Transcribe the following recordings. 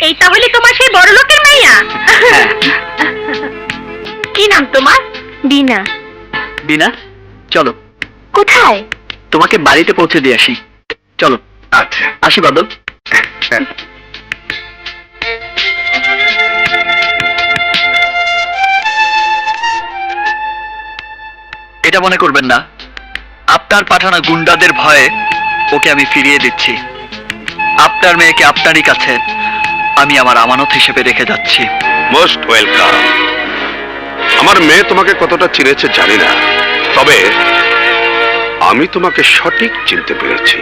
এই তাহলে তোমার সেই বড় লোকের মাইয়া? কি নাম তোমার? বিনা। বিনা, চলো। কোথায়? তোমাকে বাড়িতে পৌঁছে দিয়ে আসি, চলো। আচ্ছা, আসি বাদল। এটা মনে করবেন না, আপনার পাঠানো গুন্ডাদের ভয়ে ওকে আমি ফিরিয়ে দিচ্ছি। আপনার মেয়েকে আপনারই কাছে আমি আমার আমানত হিসেবে রেখে যাচ্ছি। Most welcome. আমার মেয়ে তোমাকে কতটা চিনেছে জানি না, তবে আমি তোমাকে সঠিক চিনতে পেরেছি।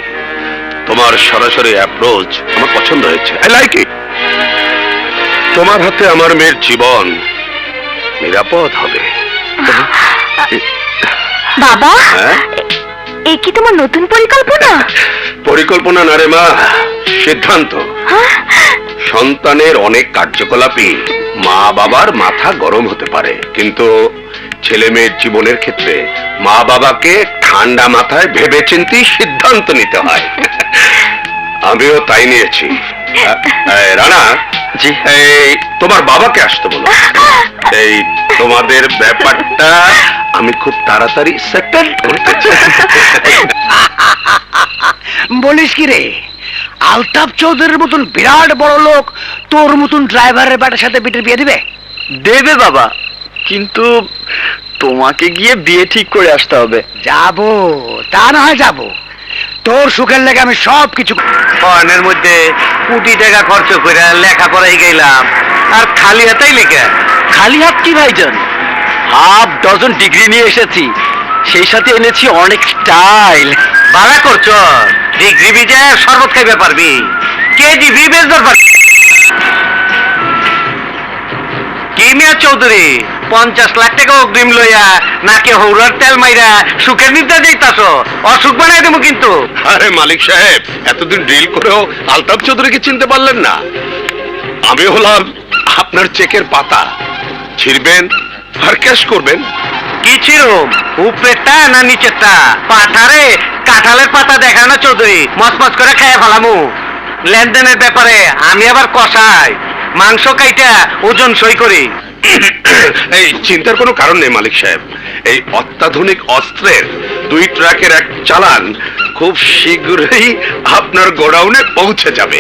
তোমার সরাসরি অ্যাপ্রোচ আমার পছন্দ হয়েছে। I like it. তোমার হাতে আমার মেয়ের জীবন নিরাপদ হবে। বাবা, হ্যাঁ? এই কি তোমার নতুন পরিকল্পনা? পরিকল্পনা না রে মা, সিদ্ধান্ত। সন্তানের অনেক কার্যকলাপই মা বাবার মাথা গরম হতে পারে, কিন্তু ছেলে মেয়ের জীবনের ক্ষেত্রে মা বাবাকে ঠান্ডা মাথায় ভেবেচিন্তে সিদ্ধান্ত নিতে হয়। আমিও তাই নিয়েছি। রানা জি। এই তোমার বাবাকে আসতে বলো। এই তোমাদের ব্যাপারটা আমি খুব তাড়াতাড়ি সেটেল করতে চাই। বলিস কি রে, আলতাফ চৌধুরীর মতন বিরাট বড় লোক তোর মতন ড্রাইভারের বেটার সাথে বিটের বিয়ে দিবে? দেবে বাবা, কিন্তু তোমাকে গিয়ে বিয়ে ঠিক করে আসতে হবে। যাবো, তা না হয় যাবো। তোর সুখের লেগে আমি সব কিছু ফরেনের মধ্যে কোটি টাকা খরচ করে লেখাপড়াই গেলাম, আর খালি হাতেই লেখা। খালি হাত কি ভাইজান, হাফ ডজন ডিগ্রি নিয়ে এসেছি, সেই সাথে এনেছি অনেক স্টাইল। ভাড়া করছ ডিগ্রি বিজে শরবত খাইবে পারবি, কেজি বিবেচ দরবার। কি মিয়া চৌধুরী, 50 লাখ টাকা অগ্রিম লইয়া নাকে হৌরার তেল মাইরা সুখের নিতে যাইতাছ, অসুখ বানাই দেবো কিন্তু। আরে মালিক সাহেব, এতদিন ডিল করেও আলতাফ চৌধুরীকে চিনতে পারলেন না? আমি হলাম আপনার চেকের পাতা, ছিড়বেন আর ক্যাশ করবেন। কি ছিরুম, উপরেরটা না নিচেরটা? পাঠারে কাঁঠালের পাতা দেখায় না চৌধুরী, মচমচ করে খাইয়া ফেলামু। লেনদেনের ব্যাপারে আমি আবার কষাই, মাংস কাইটা ওজন সই করি। এই চিন্তার কোনো কারণ নেই মালিক সাহেব। এই অত্যাধুনিক অস্ত্রের 2 ট্রাকের এক চালান খুব শীঘ্রই আপনার গোডাউনে পৌঁছে যাবে।